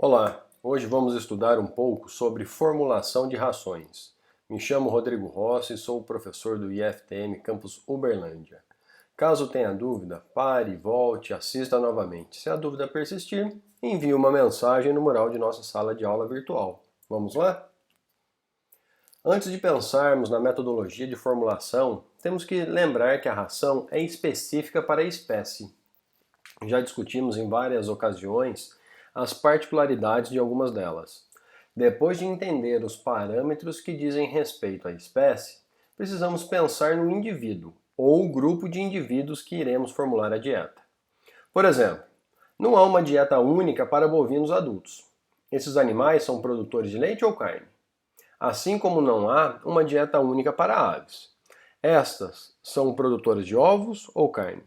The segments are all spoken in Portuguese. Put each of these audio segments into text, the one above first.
Olá, hoje vamos estudar um pouco sobre formulação de rações. Me chamo Rodrigo Rossi e sou professor do IFTM Campus Uberlândia. Caso tenha dúvida, pare, volte, assista novamente. Se a dúvida persistir, envie uma mensagem no mural de nossa sala de aula virtual. Vamos lá? Antes de pensarmos na metodologia de formulação, temos que lembrar que a ração é específica para a espécie. Já discutimos em várias ocasiões as particularidades de algumas delas. Depois de entender os parâmetros que dizem respeito à espécie, precisamos pensar no indivíduo ou grupo de indivíduos que iremos formular a dieta. Por exemplo, não há uma dieta única para bovinos adultos. Esses animais são produtores de leite ou carne. Assim como não há uma dieta única para aves. Estas são produtoras de ovos ou carne.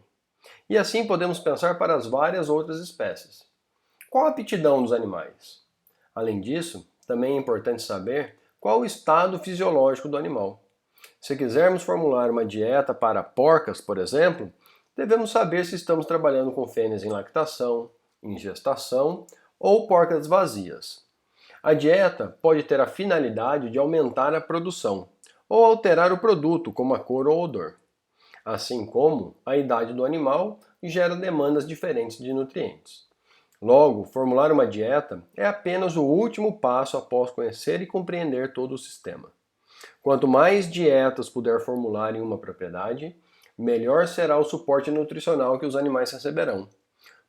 E assim podemos pensar para as várias outras espécies. Qual a aptidão dos animais? Além disso, também é importante saber qual o estado fisiológico do animal. Se quisermos formular uma dieta para porcas, por exemplo, devemos saber se estamos trabalhando com fêmeas em lactação, em gestação ou porcas vazias. A dieta pode ter a finalidade de aumentar a produção ou alterar o produto, como a cor ou odor. Assim como a idade do animal gera demandas diferentes de nutrientes. Logo, formular uma dieta é apenas o último passo após conhecer e compreender todo o sistema. Quanto mais dietas puder formular em uma propriedade, melhor será o suporte nutricional que os animais receberão.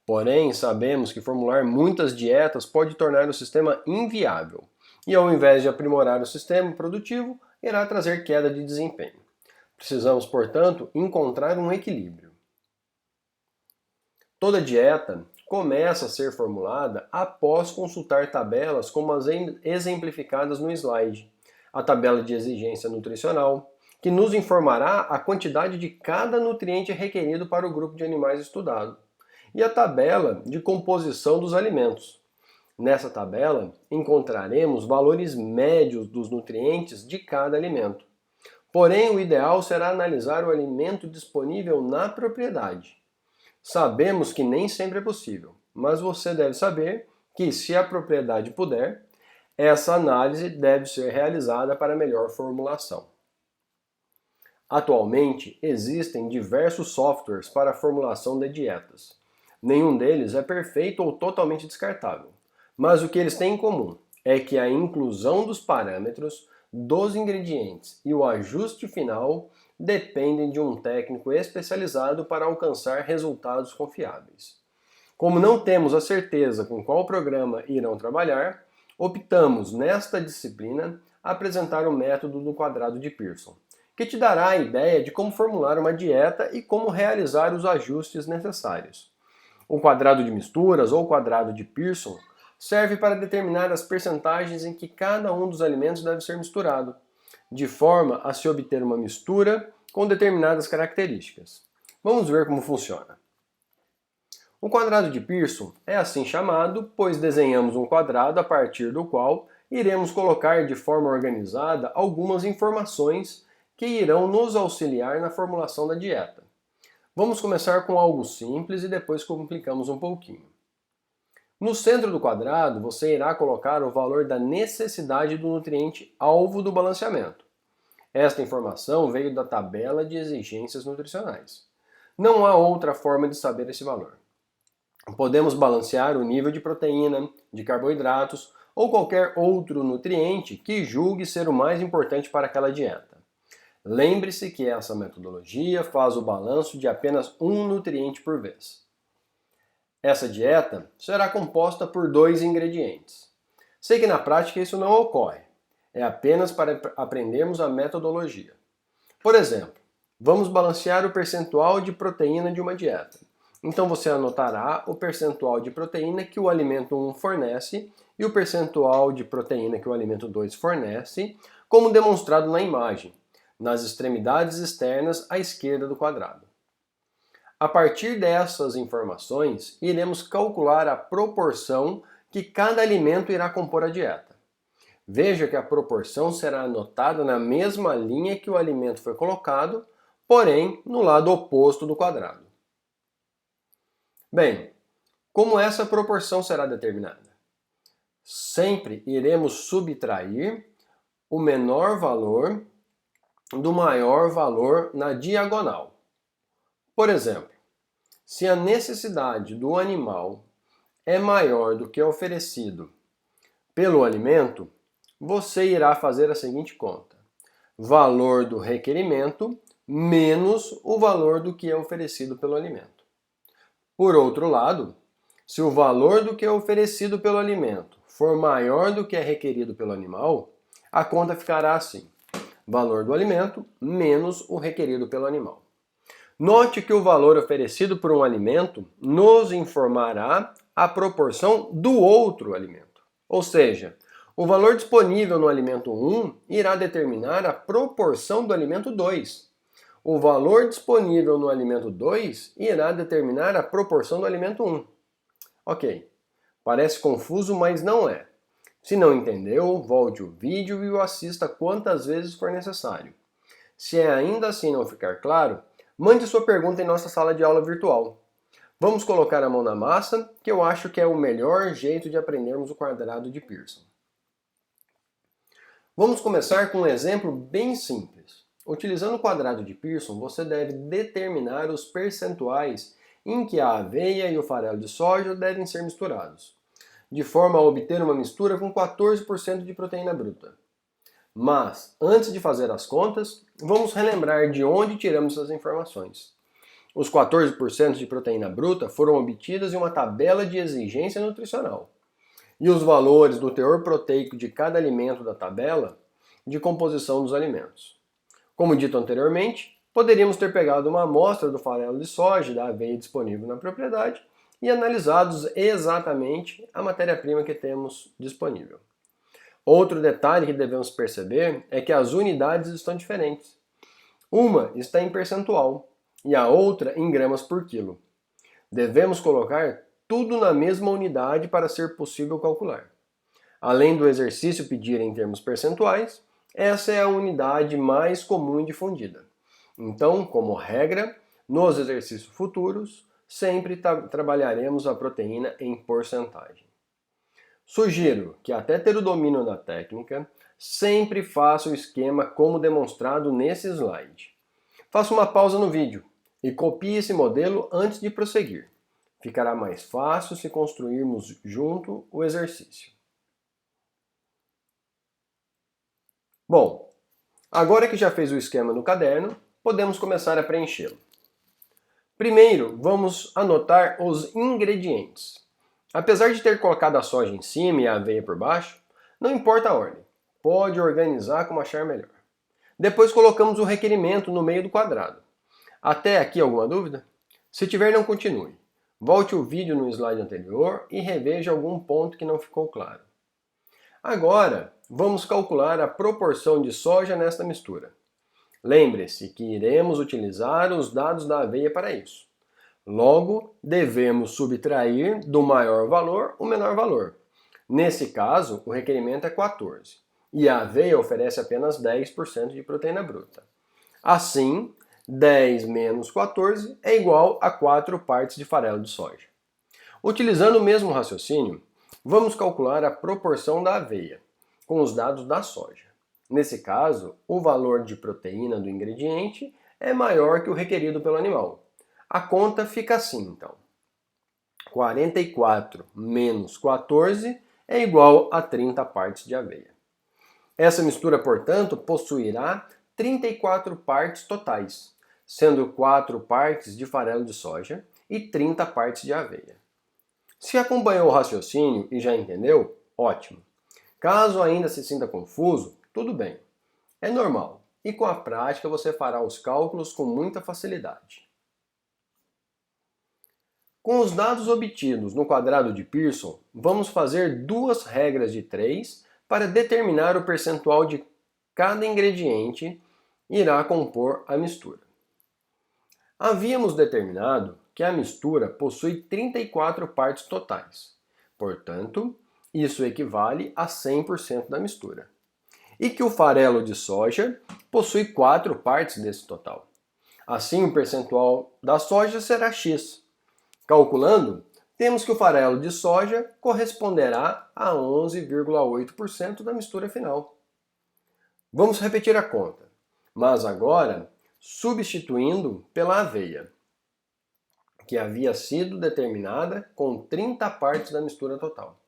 Porém, sabemos que formular muitas dietas pode tornar o sistema inviável, e ao invés de aprimorar o sistema produtivo, irá trazer queda de desempenho. Precisamos, portanto, encontrar um equilíbrio. Toda dieta começa a ser formulada após consultar tabelas como as exemplificadas no slide. A tabela de exigência nutricional, que nos informará a quantidade de cada nutriente requerido para o grupo de animais estudado. E a tabela de composição dos alimentos. Nessa tabela, encontraremos valores médios dos nutrientes de cada alimento. Porém, o ideal será analisar o alimento disponível na propriedade. Sabemos que nem sempre é possível, mas você deve saber que, se a propriedade puder, essa análise deve ser realizada para melhor formulação. Atualmente, existem diversos softwares para a formulação de dietas. Nenhum deles é perfeito ou totalmente descartável, mas o que eles têm em comum é que a inclusão dos parâmetros, dos ingredientes e o ajuste final dependem de um técnico especializado para alcançar resultados confiáveis. Como não temos a certeza com qual programa irão trabalhar, optamos nesta disciplina apresentar o método do quadrado de Pearson, que te dará a ideia de como formular uma dieta e como realizar os ajustes necessários. O quadrado de misturas ou quadrado de Pearson serve para determinar as percentagens em que cada um dos alimentos deve ser misturado, de forma a se obter uma mistura com determinadas características. Vamos ver como funciona. O quadrado de Pearson é assim chamado, pois desenhamos um quadrado a partir do qual iremos colocar de forma organizada algumas informações que irão nos auxiliar na formulação da dieta. Vamos começar com algo simples e depois complicamos um pouquinho. No centro do quadrado, você irá colocar o valor da necessidade do nutriente alvo do balanceamento. Esta informação veio da tabela de exigências nutricionais. Não há outra forma de saber esse valor. Podemos balancear o nível de proteína, de carboidratos ou qualquer outro nutriente que julgue ser o mais importante para aquela dieta. Lembre-se que essa metodologia faz o balanço de apenas um nutriente por vez. Essa dieta será composta por 2 ingredientes. Sei que na prática isso não ocorre, é apenas para aprendermos a metodologia. Por exemplo, vamos balancear o percentual de proteína de uma dieta. Então você anotará o percentual de proteína que o alimento 1 fornece e o percentual de proteína que o alimento 2 fornece, como demonstrado na imagem, nas extremidades externas à esquerda do quadrado. A partir dessas informações, iremos calcular a proporção que cada alimento irá compor a dieta. Veja que a proporção será anotada na mesma linha que o alimento foi colocado, porém no lado oposto do quadrado. Bem, como essa proporção será determinada? sempre iremos subtrair o menor valor do maior valor na diagonal. Por exemplo, se a necessidade do animal é maior do que é oferecido pelo alimento, você irá fazer a seguinte conta: valor do requerimento menos o valor do que é oferecido pelo alimento. Por outro lado, se o valor do que é oferecido pelo alimento for maior do que é requerido pelo animal, a conta ficará assim: valor do alimento menos o requerido pelo animal. Note que o valor oferecido por um alimento nos informará a proporção do outro alimento. Ou seja, o valor disponível no alimento 1 irá determinar a proporção do alimento 2. O valor disponível no alimento 2 irá determinar a proporção do alimento 1. Ok, parece confuso, mas não é. Se não entendeu, volte o vídeo e o assista quantas vezes for necessário. Se ainda assim não ficar claro, mande sua pergunta em nossa sala de aula virtual. Vamos colocar a mão na massa, que eu acho que é o melhor jeito de aprendermos o quadrado de Pearson. Vamos começar com um exemplo bem simples. Utilizando o quadrado de Pearson, você deve determinar os percentuais em que a aveia e o farelo de soja devem ser misturados, de forma a obter uma mistura com 14% de proteína bruta. Mas, antes de fazer as contas, vamos relembrar de onde tiramos essas informações. Os 14% de proteína bruta foram obtidos em uma tabela de exigência nutricional. E os valores do teor proteico de cada alimento da tabela de composição dos alimentos. Como dito anteriormente, poderíamos ter pegado uma amostra do farelo de soja e da aveia disponível na propriedade e analisados exatamente a matéria-prima que temos disponível. Outro detalhe que devemos perceber é que as unidades estão diferentes. Uma está em percentual e a outra em gramas por quilo. Devemos colocar tudo na mesma unidade para ser possível calcular. Além do exercício pedir em termos percentuais, essa é a unidade mais comum e difundida. Então, como regra, nos exercícios futuros, sempre trabalharemos a proteína em porcentagem. Sugiro que, até ter o domínio da técnica, sempre faça o esquema como demonstrado nesse slide. Faça uma pausa no vídeo e copie esse modelo antes de prosseguir. Ficará mais fácil se construirmos junto o exercício. Bom, agora que já fez o esquema no caderno, podemos começar a preenchê-lo. Primeiro, vamos anotar os ingredientes. Apesar de ter colocado a soja em cima e a aveia por baixo, não importa a ordem. Pode organizar como achar melhor. Depois colocamos o requerimento no meio do quadrado. Até aqui alguma dúvida? Se tiver, não continue. Volte o vídeo no slide anterior e reveja algum ponto que não ficou claro. Agora, vamos calcular a proporção de soja nesta mistura. Lembre-se que iremos utilizar os dados da aveia para isso. Logo, devemos subtrair do maior valor o menor valor. Nesse caso, o requerimento é 14 e a aveia oferece apenas 10% de proteína bruta. Assim, 10 menos 14 é igual a 4 partes de farelo de soja. Utilizando o mesmo raciocínio, vamos calcular a proporção da aveia com os dados da soja. Nesse caso, o valor de proteína do ingrediente é maior que o requerido pelo animal. A conta fica assim, então. 44 menos 14 é igual a 30 partes de aveia. Essa mistura, portanto, possuirá 34 partes totais, sendo 4 partes de farelo de soja e 30 partes de aveia. Se acompanhou o raciocínio e já entendeu, ótimo. Caso ainda se sinta confuso, tudo bem. É normal e com a prática você fará os cálculos com muita facilidade. Com os dados obtidos no quadrado de Pearson, vamos fazer duas regras de 3 para determinar o percentual de cada ingrediente irá compor a mistura. Havíamos determinado que a mistura possui 34 partes totais. Portanto, isso equivale a 100% da mistura. E que o farelo de soja possui 4 partes desse total. Assim, o percentual da soja será X. Calculando, temos que o farelo de soja corresponderá a 11,8% da mistura final. Vamos repetir a conta, mas agora substituindo pela aveia, que havia sido determinada com 30 partes da mistura total.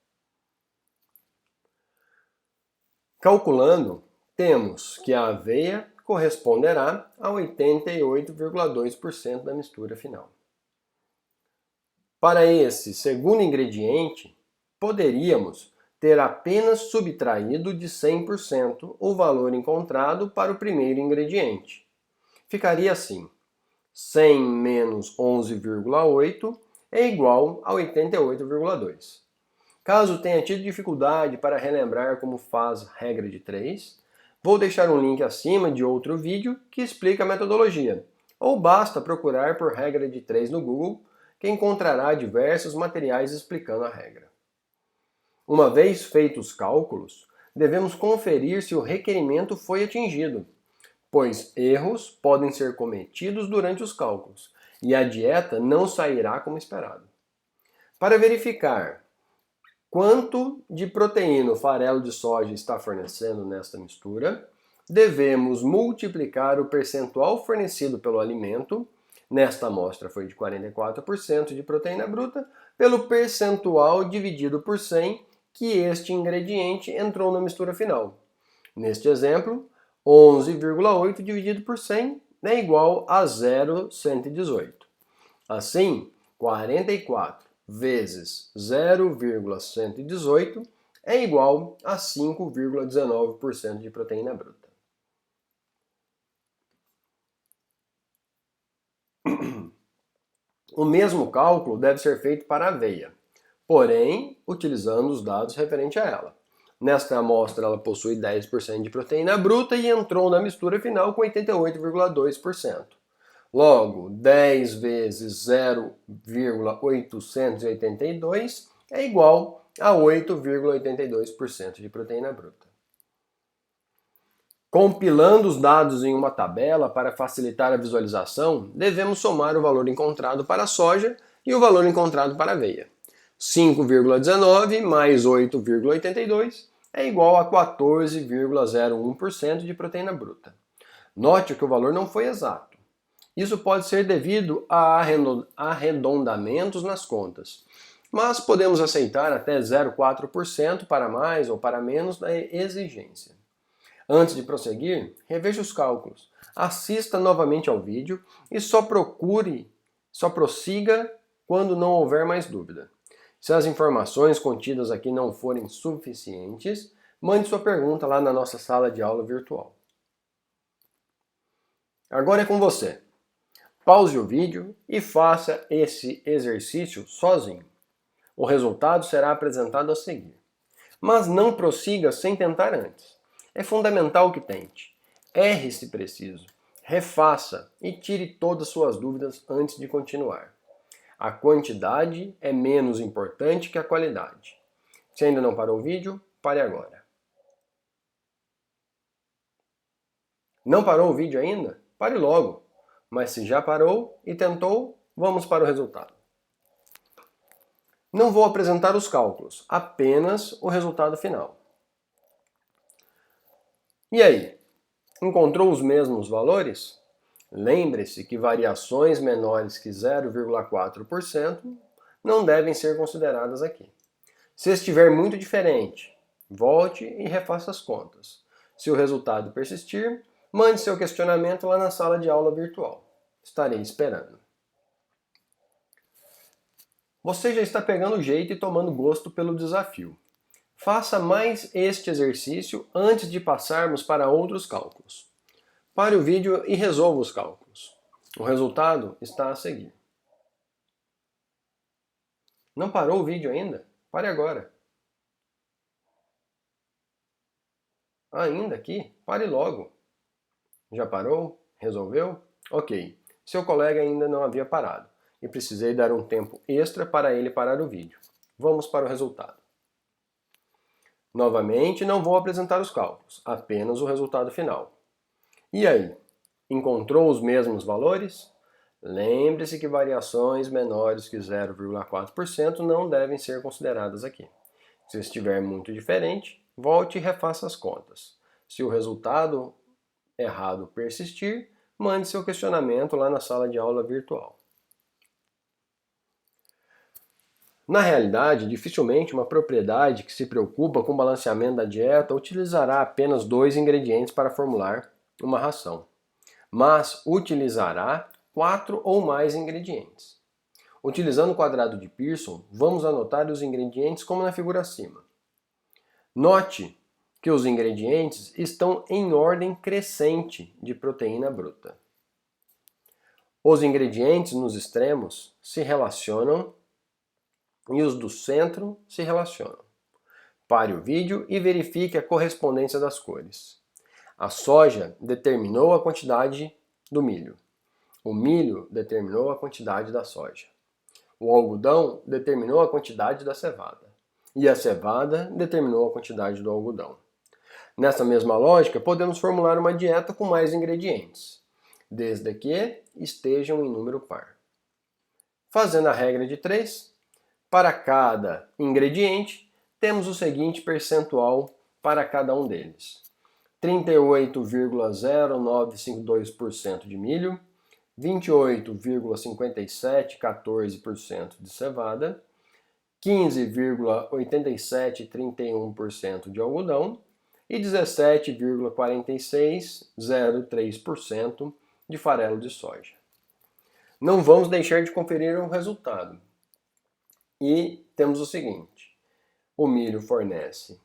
Calculando, temos que a aveia corresponderá a 88,2% da mistura final. Para esse segundo ingrediente, poderíamos ter apenas subtraído de 100% o valor encontrado para o primeiro ingrediente. Ficaria assim: 100 menos 11,8 é igual a 88,2. Caso tenha tido dificuldade para relembrar como faz a regra de 3, vou deixar um link acima de outro vídeo que explica a metodologia, ou basta procurar por regra de 3 no Google, que encontrará diversos materiais explicando a regra. Uma vez feitos os cálculos, devemos conferir se o requerimento foi atingido, pois erros podem ser cometidos durante os cálculos e a dieta não sairá como esperado. Para verificar quanto de proteína o farelo de soja está fornecendo nesta mistura, devemos multiplicar o percentual fornecido pelo alimento, nesta amostra foi de 44% de proteína bruta, pelo percentual dividido por 100 que este ingrediente entrou na mistura final. Neste exemplo, 11,8 dividido por 100 é igual a 0,118. Assim, 44 vezes 0,118 é igual a 5,19% de proteína bruta. O mesmo cálculo deve ser feito para a aveia, porém utilizando os dados referentes a ela. Nesta amostra ela possui 10% de proteína bruta e entrou na mistura final com 88,2%. Logo, 10 vezes 0,882 é igual a 8,82% de proteína bruta. Compilando os dados em uma tabela para facilitar a visualização, devemos somar o valor encontrado para a soja e o valor encontrado para a aveia. 5,19 mais 8,82 é igual a 14,01% de proteína bruta. Note que o valor não foi exato. Isso pode ser devido a arredondamentos nas contas, mas podemos aceitar até 0,4% para mais ou para menos da exigência. Antes de prosseguir, reveja os cálculos, assista novamente ao vídeo e só prossiga quando não houver mais dúvida. Se as informações contidas aqui não forem suficientes, mande sua pergunta lá na nossa sala de aula virtual. Agora é com você. Pause o vídeo e faça esse exercício sozinho. O resultado será apresentado a seguir. Mas não prossiga sem tentar antes. É fundamental que tente. Erre se preciso. Refaça e tire todas suas dúvidas antes de continuar. A quantidade é menos importante que a qualidade. Se ainda não parou o vídeo, pare agora. Não parou o vídeo ainda? Pare logo. Mas se já parou e tentou, vamos para o resultado. Não vou apresentar os cálculos, apenas o resultado final. E aí? Encontrou os mesmos valores? Lembre-se que variações menores que 0,4% não devem ser consideradas aqui. Se estiver muito diferente, volte e refaça as contas. Se o resultado persistir, mande seu questionamento lá na sala de aula virtual. Estarei esperando. Você já está pegando o jeito e tomando gosto pelo desafio. Faça mais este exercício antes de passarmos para outros cálculos. Pare o vídeo e resolva os cálculos. O resultado está a seguir. Não parou o vídeo ainda? Pare agora. Ainda aqui? Pare logo. Já parou? Resolveu? Ok. Seu colega ainda não havia parado e precisei dar um tempo extra para ele parar o vídeo. Vamos para o resultado. Novamente, não vou apresentar os cálculos, apenas o resultado final. E aí? Encontrou os mesmos valores? Lembre-se que variações menores que 0,4% não devem ser consideradas aqui. Se estiver muito diferente, volte e refaça as contas. Se o resultado errado persistir, mande seu questionamento lá na sala de aula virtual. Na realidade, dificilmente uma propriedade que se preocupa com o balanceamento da dieta utilizará apenas 2 ingredientes para formular uma ração, mas utilizará 4 ou mais ingredientes. Utilizando o quadrado de Pearson, vamos anotar os ingredientes como na figura acima. Note que os ingredientes estão em ordem crescente de proteína bruta. Os ingredientes nos extremos se relacionam e os do centro se relacionam. Pare o vídeo e verifique a correspondência das cores. A soja determinou a quantidade do milho. O milho determinou a quantidade da soja. O algodão determinou a quantidade da cevada. E a cevada determinou a quantidade do algodão. Nessa mesma lógica, podemos formular uma dieta com mais ingredientes, desde que estejam em número par. Fazendo a regra de 3, para cada ingrediente, temos o seguinte percentual para cada um deles. 38,0952% de milho, 28,5714% de cevada, 15,8731% de algodão e 17,4603% de farelo de soja. Não vamos deixar de conferir o resultado. E temos o seguinte: o milho fornece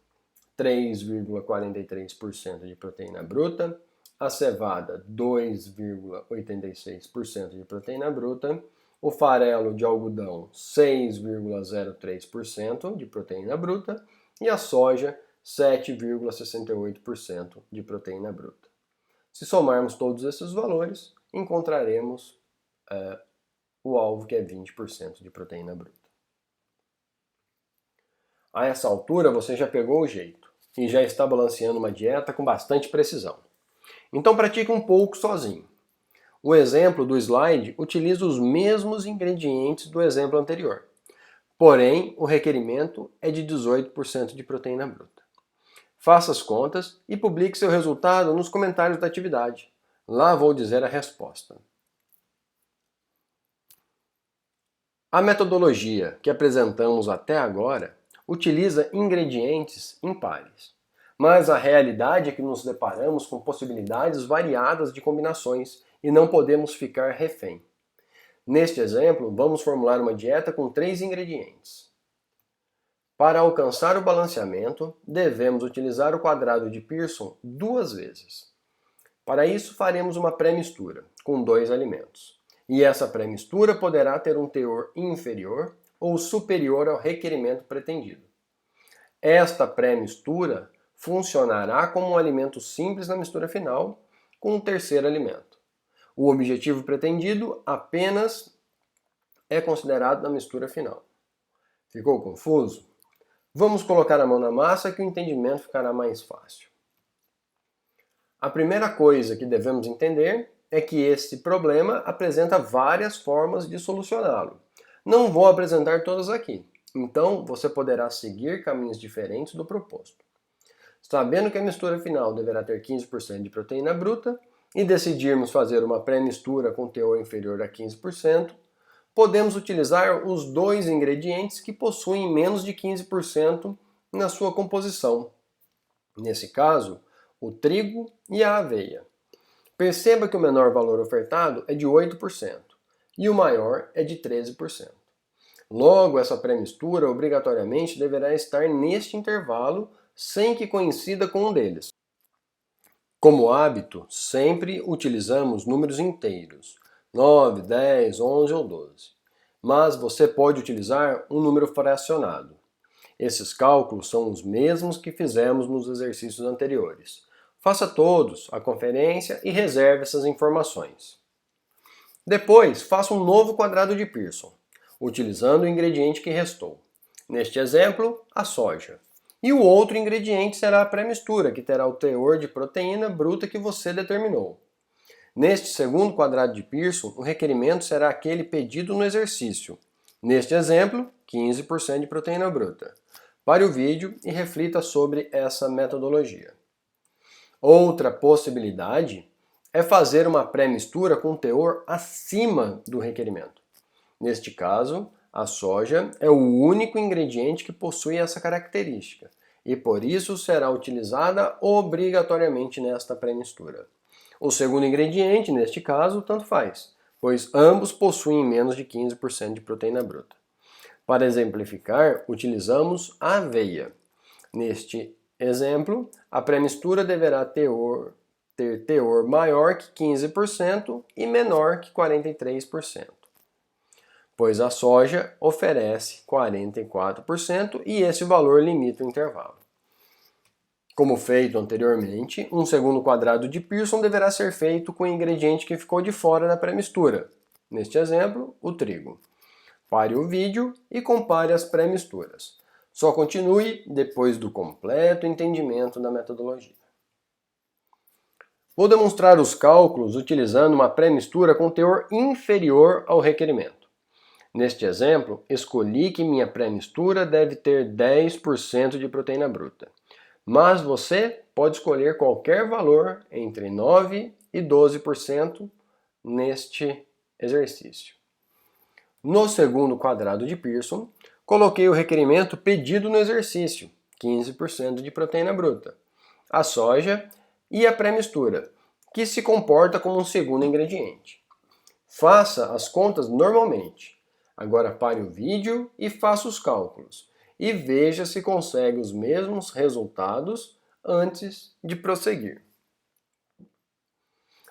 3,43% de proteína bruta, a cevada 2,86% de proteína bruta, o farelo de algodão 6,03% de proteína bruta e a soja 7,68% de proteína bruta. Se somarmos todos esses valores, encontraremos o alvo, que é 20% de proteína bruta. A essa altura você já pegou o jeito e já está balanceando uma dieta com bastante precisão. Então pratique um pouco sozinho. O exemplo do slide utiliza os mesmos ingredientes do exemplo anterior, porém o requerimento é de 18% de proteína bruta. Faça as contas e publique seu resultado nos comentários da atividade. Lá vou dizer a resposta. A metodologia que apresentamos até agora utiliza ingredientes impares, mas a realidade é que nos deparamos com possibilidades variadas de combinações e não podemos ficar refém. Neste exemplo, vamos formular uma dieta com 3 ingredientes. Para alcançar o balanceamento, devemos utilizar o quadrado de Pearson 2 vezes. Para isso, faremos uma pré-mistura com 2 alimentos. E essa pré-mistura poderá ter um teor inferior ou superior ao requerimento pretendido. Esta pré-mistura funcionará como um alimento simples na mistura final, com um terceiro alimento. O objetivo pretendido apenas é considerado na mistura final. Ficou confuso? Vamos colocar a mão na massa que o entendimento ficará mais fácil. A primeira coisa que devemos entender é que este problema apresenta várias formas de solucioná-lo. Não vou apresentar todas aqui, então você poderá seguir caminhos diferentes do proposto. Sabendo que a mistura final deverá ter 15% de proteína bruta e decidirmos fazer uma pré-mistura com teor inferior a 15%, podemos utilizar os 2 ingredientes que possuem menos de 15% na sua composição. Nesse caso, o trigo e a aveia. Perceba que o menor valor ofertado é de 8% e o maior é de 13%. Logo, essa pré-mistura obrigatoriamente deverá estar neste intervalo sem que coincida com um deles. Como hábito, sempre utilizamos números inteiros, 9, 10, 11 ou 12. Mas você pode utilizar um número fracionado. Esses cálculos são os mesmos que fizemos nos exercícios anteriores. Faça todos a conferência e reserve essas informações. Depois, faça um novo quadrado de Pearson, utilizando o ingrediente que restou. Neste exemplo, a soja. E o outro ingrediente será a pré-mistura, que terá o teor de proteína bruta que você determinou. Neste segundo quadrado de Pearson, o requerimento será aquele pedido no exercício. Neste exemplo, 15% de proteína bruta. Pare o vídeo e reflita sobre essa metodologia. Outra possibilidade é fazer uma pré-mistura com teor acima do requerimento. Neste caso, a soja é o único ingrediente que possui essa característica e por isso será utilizada obrigatoriamente nesta pré-mistura. O segundo ingrediente, neste caso, tanto faz, pois ambos possuem menos de 15% de proteína bruta. Para exemplificar, utilizamos a aveia. Neste exemplo, a pré-mistura deverá ter teor maior que 15% e menor que 43%, pois a soja oferece 44% e esse valor limita o intervalo. Como feito anteriormente, um segundo quadrado de Pearson deverá ser feito com o ingrediente que ficou de fora da pré-mistura. Neste exemplo, o trigo. Pare o vídeo e compare as pré-misturas. Só continue depois do completo entendimento da metodologia. Vou demonstrar os cálculos utilizando uma pré-mistura com teor inferior ao requerimento. Neste exemplo, escolhi que minha pré-mistura deve ter 10% de proteína bruta. Mas você pode escolher qualquer valor entre 9% e 12% neste exercício. No segundo quadrado de Pearson, coloquei o requerimento pedido no exercício, 15% de proteína bruta, a soja e a pré-mistura, que se comporta como um segundo ingrediente. Faça as contas normalmente. Agora pare o vídeo e faça os cálculos e veja se consegue os mesmos resultados antes de prosseguir.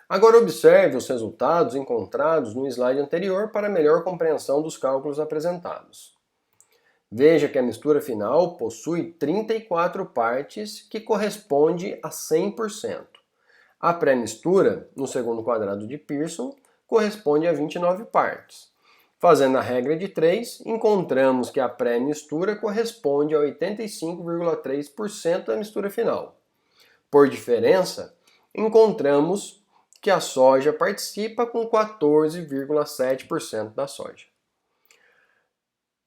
Agora observe os resultados encontrados no slide anterior para melhor compreensão dos cálculos apresentados. Veja que a mistura final possui 34 partes, que corresponde a 100%. A pré-mistura, no segundo quadrado de Pearson, corresponde a 29 partes. Fazendo a regra de 3, encontramos que a pré-mistura corresponde a 85,3% da mistura final. Por diferença, encontramos que a soja participa com 14,7% da soja.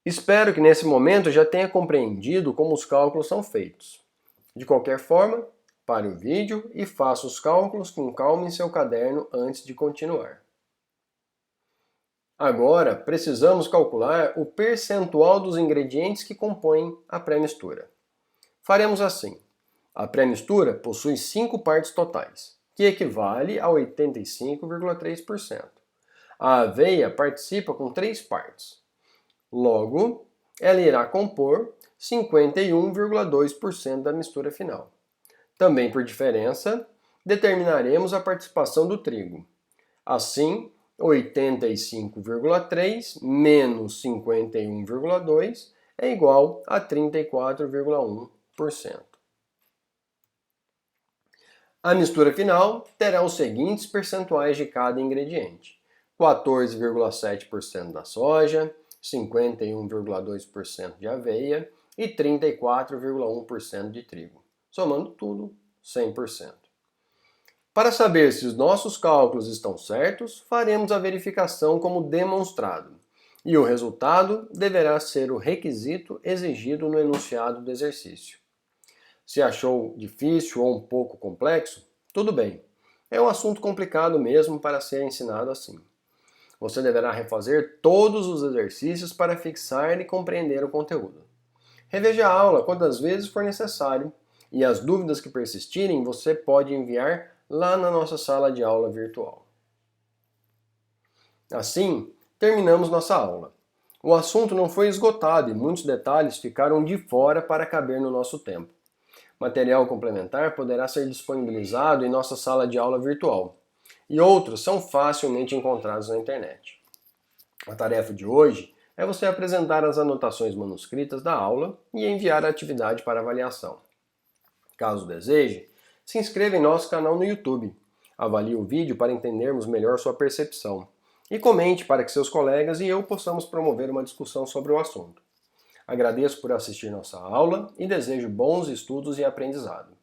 Espero que nesse momento já tenha compreendido como os cálculos são feitos. De qualquer forma, pare o vídeo e faça os cálculos com calma em seu caderno antes de continuar. Agora, precisamos calcular o percentual dos ingredientes que compõem a pré-mistura. Faremos assim. A pré-mistura possui 5 partes totais, que equivale a 85,3%. A aveia participa com 3 partes. Logo, ela irá compor 51,2% da mistura final. Também por diferença, determinaremos a participação do trigo. Assim, 85,3 menos 51,2 é igual a 34,1%. A mistura final terá os seguintes percentuais de cada ingrediente: 14,7% da soja, 51,2% de aveia e 34,1% de trigo. Somando tudo, 100%. Para saber se os nossos cálculos estão certos, faremos a verificação como demonstrado, e o resultado deverá ser o requisito exigido no enunciado do exercício. Se achou difícil ou um pouco complexo, tudo bem. É um assunto complicado mesmo para ser ensinado assim. Você deverá refazer todos os exercícios para fixar e compreender o conteúdo. Reveja a aula quantas vezes for necessário, e as dúvidas que persistirem você pode enviar lá na nossa sala de aula virtual. Assim, terminamos nossa aula. O assunto não foi esgotado e muitos detalhes ficaram de fora para caber no nosso tempo. Material complementar poderá ser disponibilizado em nossa sala de aula virtual, e outros são facilmente encontrados na internet. A tarefa de hoje é você apresentar as anotações manuscritas da aula e enviar a atividade para avaliação. Caso deseje, se inscreva em nosso canal no YouTube, avalie o vídeo para entendermos melhor sua percepção e comente para que seus colegas e eu possamos promover uma discussão sobre o assunto. Agradeço por assistir nossa aula e desejo bons estudos e aprendizado.